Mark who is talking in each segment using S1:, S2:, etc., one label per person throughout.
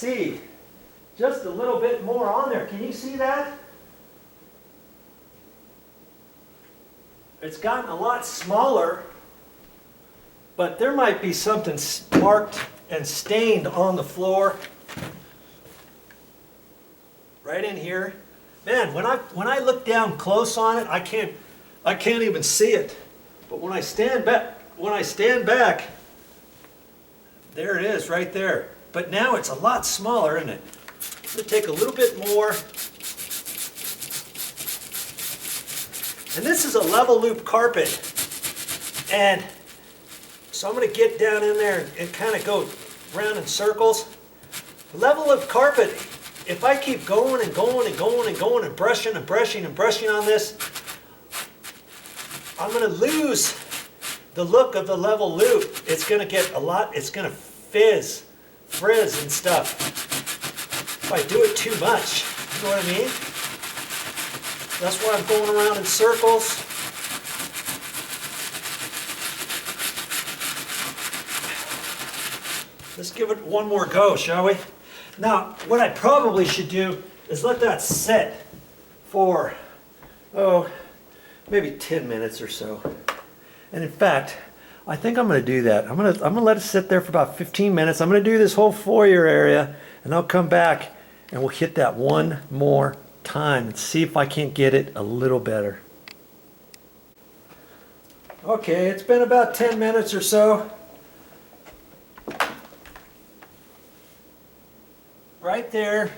S1: see just a little bit more on there. Can you see that? It's gotten a lot smaller, but there might be something marked and stained on the floor. Right in here. Man, when I look down close on it, I can't even see it. But when I stand back, there it is right there. But now it's a lot smaller, isn't it? I'm going to take a little bit more. And this is a level loop carpet. And so I'm going to get down in there and kind of go round in circles. Level loop carpet, if I keep going and going and going and going and brushing and brushing and brushing on this, I'm going to lose the look of the level loop. It's going to get a lot, it's going to frizz and stuff if I do it too much. You know what I mean? That's why I'm going around in circles. Let's give it one more go, shall we? Now, what I probably should do is let that set for, maybe 10 minutes or so. And in fact, I think I'm going to do that. I'm going to let it sit there for about 15 minutes. I'm going to do this whole foyer area, and I'll come back and we'll hit that one more time and see if I can't get it a little better. Okay, it's been about 10 minutes or so. Right there.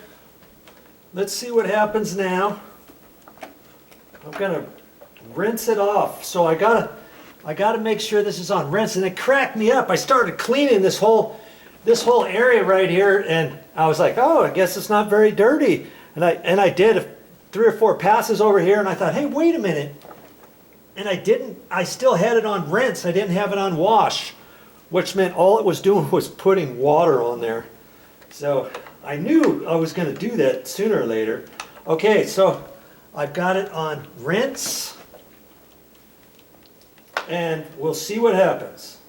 S1: Let's see what happens now. I'm gonna rinse it off. So I gotta make sure this is on rinse, and it cracked me up. I started cleaning this whole area right here, and I was like, oh, I guess it's not very dirty. And I did 3 or 4 passes over here, and I thought, hey, wait a minute. And I still had it on rinse. I didn't have it on wash, which meant all it was doing was putting water on there. So I knew I was going to do that sooner or later. Okay, so I've got it on rinse, and we'll see what happens.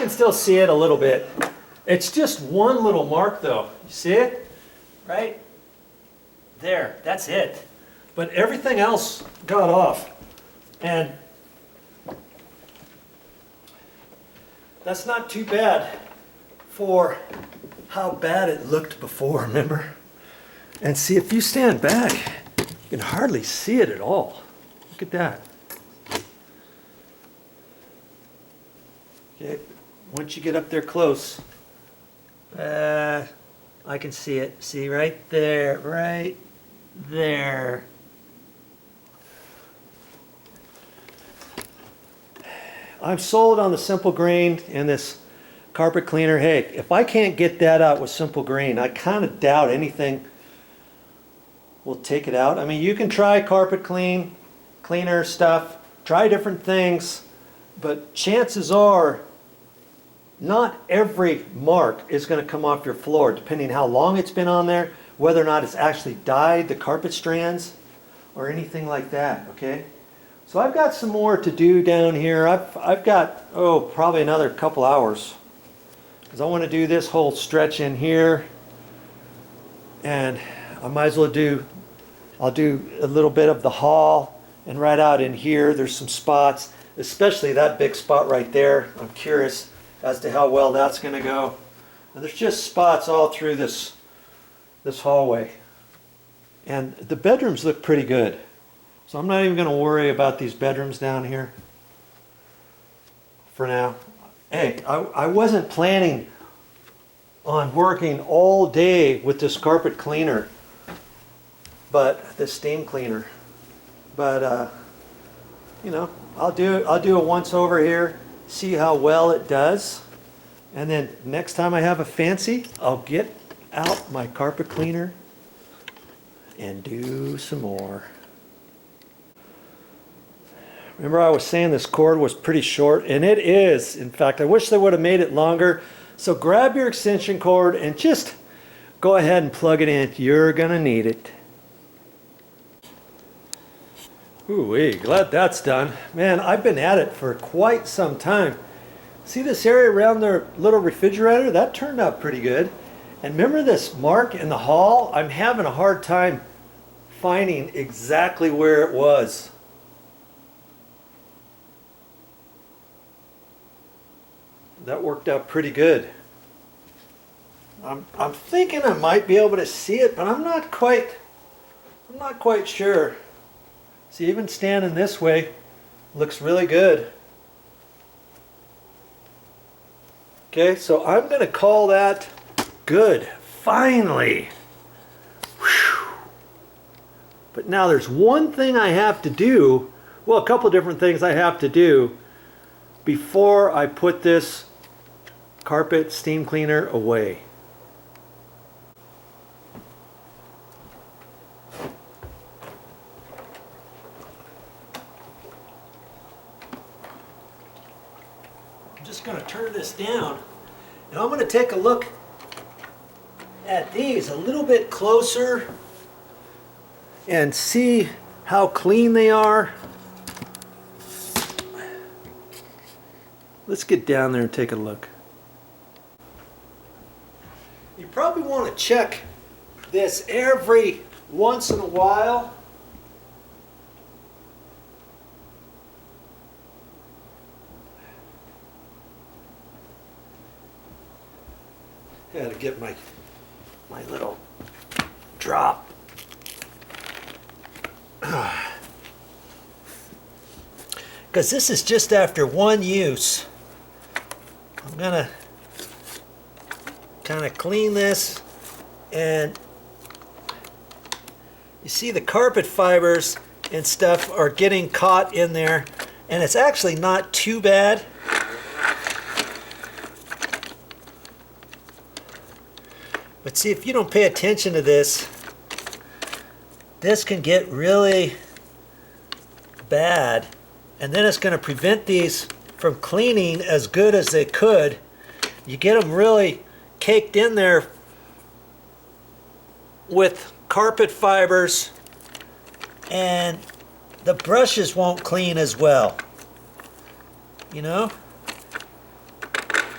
S1: Still see it a little bit. It's just one little mark though. You see it? Right? There. That's it. But everything else got off. And that's not too bad for how bad it looked before, remember? And see, if you stand back, you can hardly see it at all. Look at that. Okay. Once you get up there close, I can see it. See right there, right there. I'm sold on the simple green and this carpet cleaner. Hey, if I can't get that out with simple green, I kind of doubt anything will take it out. I mean, you can try carpet cleaner stuff, try different things, but chances are not every mark is going to come off your floor, depending how long it's been on there, whether or not it's actually dyed the carpet strands or anything like that, okay? So I've got some more to do down here. I've got, probably another couple hours, because I want to do this whole stretch in here, and I might as well I'll do a little bit of the hall, and right out in here there's some spots, especially that big spot right there. I'm curious as to how well that's going to go. And there's just spots all through this hallway. And the bedrooms look pretty good. So I'm not even going to worry about these bedrooms down here for now. Hey, I wasn't planning on working all day with this carpet cleaner but the steam cleaner. But you know, I'll do it once over here, see how well it does, and then next time I have a fancy, I'll get out my carpet cleaner and do some more. Remember I was saying this cord was pretty short, and it is. In fact, I wish they would have made it longer. So grab your extension cord and just go ahead and plug it in. You're gonna need it. Ooh-wee, glad that's done. Man, I've been at it for quite some time. See this area around their little refrigerator? That turned out pretty good. And remember this mark in the hall? I'm having a hard time finding exactly where it was. That worked out pretty good. I'm thinking I might be able to see it, but I'm not quite sure. See, even standing this way looks really good. Okay, so I'm going to call that good. Finally. Whew. But now there's one thing I have to do. Well, a couple different things I have to do before I put this carpet steam cleaner away. I'm just going to turn this down, and I'm going to take a look at these a little bit closer and see how clean they are. Let's get down there and take a look. You probably want to check this every once in a while. Got to get my little drop. Because this is just after one use. I'm gonna kind of clean this, and you see the carpet fibers and stuff are getting caught in there, and it's actually not too bad. But see, if you don't pay attention to this, this can get really bad, and then it's going to prevent these from cleaning as good as they could. You get them really caked in there with carpet fibers, and the brushes won't clean as well, you know?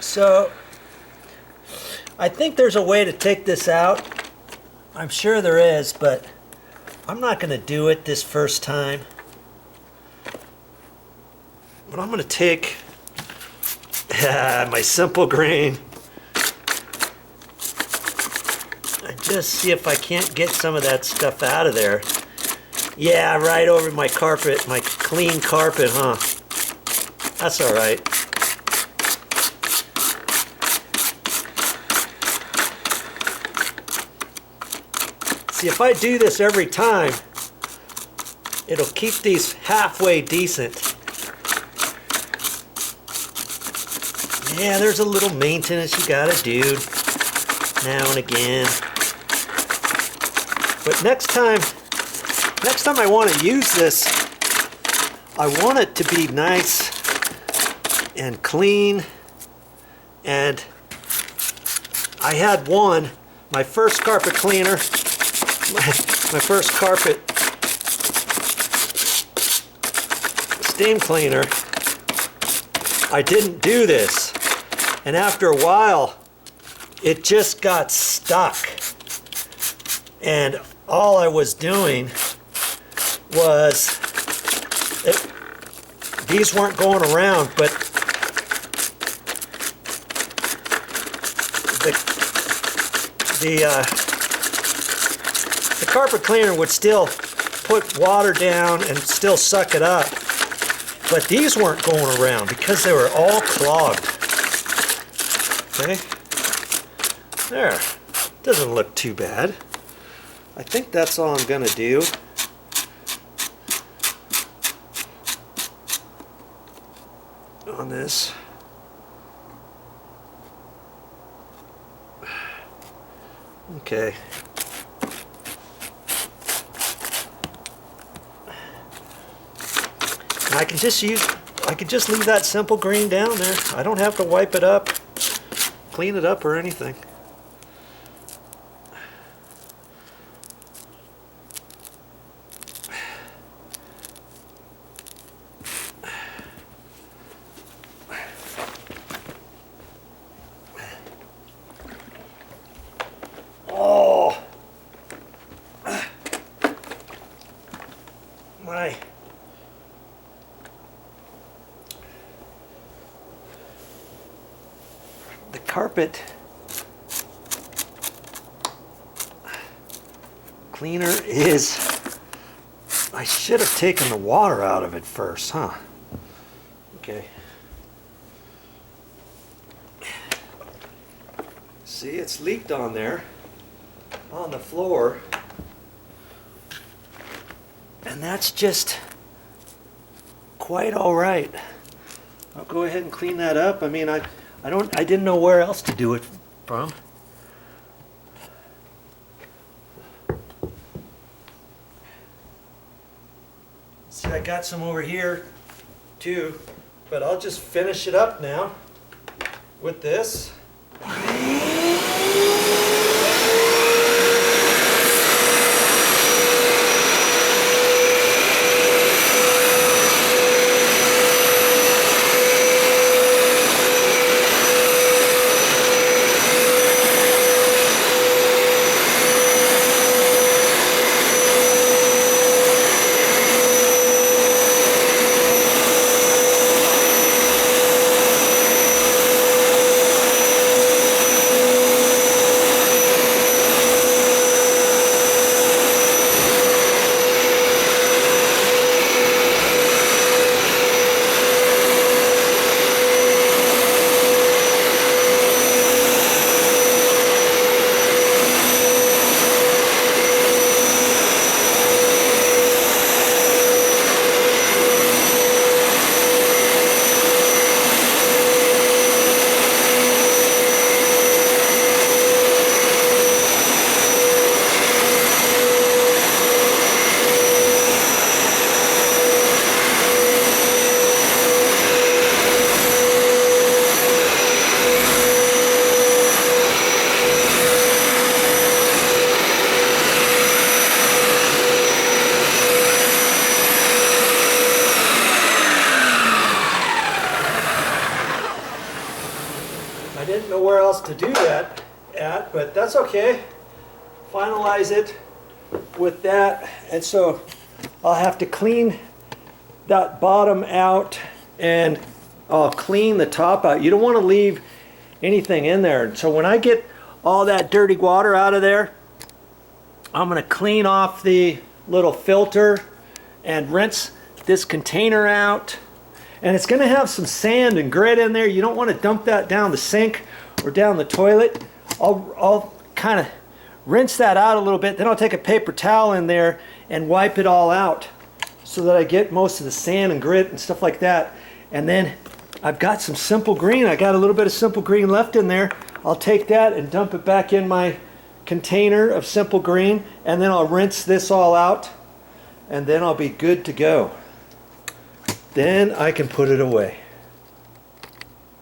S1: So I think there's a way to take this out. I'm sure there is, but I'm not going to do it this first time. But I'm going to take my simple grain and just see if I can't get some of that stuff out of there. Yeah, right over my carpet, my clean carpet, huh? That's all right. See, if I do this every time, it'll keep these halfway decent. Yeah, there's a little maintenance you gotta do now and again. But next time I want to use this, I want it to be nice and clean. And I had one, my first carpet cleaner, my first carpet steam cleaner, I didn't do this. And after a while, it just got stuck. And all I was doing was, these weren't going around, but the carpet cleaner would still put water down and still suck it up. But these weren't going around because they were all clogged. Okay, there, doesn't look too bad. I think that's all I'm gonna do. On this. Okay. And I can just leave that simple green down there. I don't have to wipe it up, clean it up or anything. Oh, my. The carpet cleaner is, I should have taken the water out of it first, huh? Okay. See, it's leaked on there, on the floor. And that's just quite all right. I'll go ahead and clean that up. I mean, I didn't know where else to do it from. See, I got some over here too, but I'll just finish it up now with this. I didn't know where else to do that at, but that's okay. Finalize it with that, and so I'll have to clean that bottom out and I'll clean the top out. You don't want to leave anything in there. So when I get all that dirty water out of there, I'm going to clean off the little filter and rinse this container out. And it's going to have some sand and grit in there. You don't want to dump that down the sink or down the toilet. I'll kind of rinse that out a little bit. Then I'll take a paper towel in there and wipe it all out so that I get most of the sand and grit and stuff like that. And then I've got some simple green. I got a little bit of simple green left in there. I'll take that and dump it back in my container of simple green, and then I'll rinse this all out, and then I'll be good to go. Then I can put it away.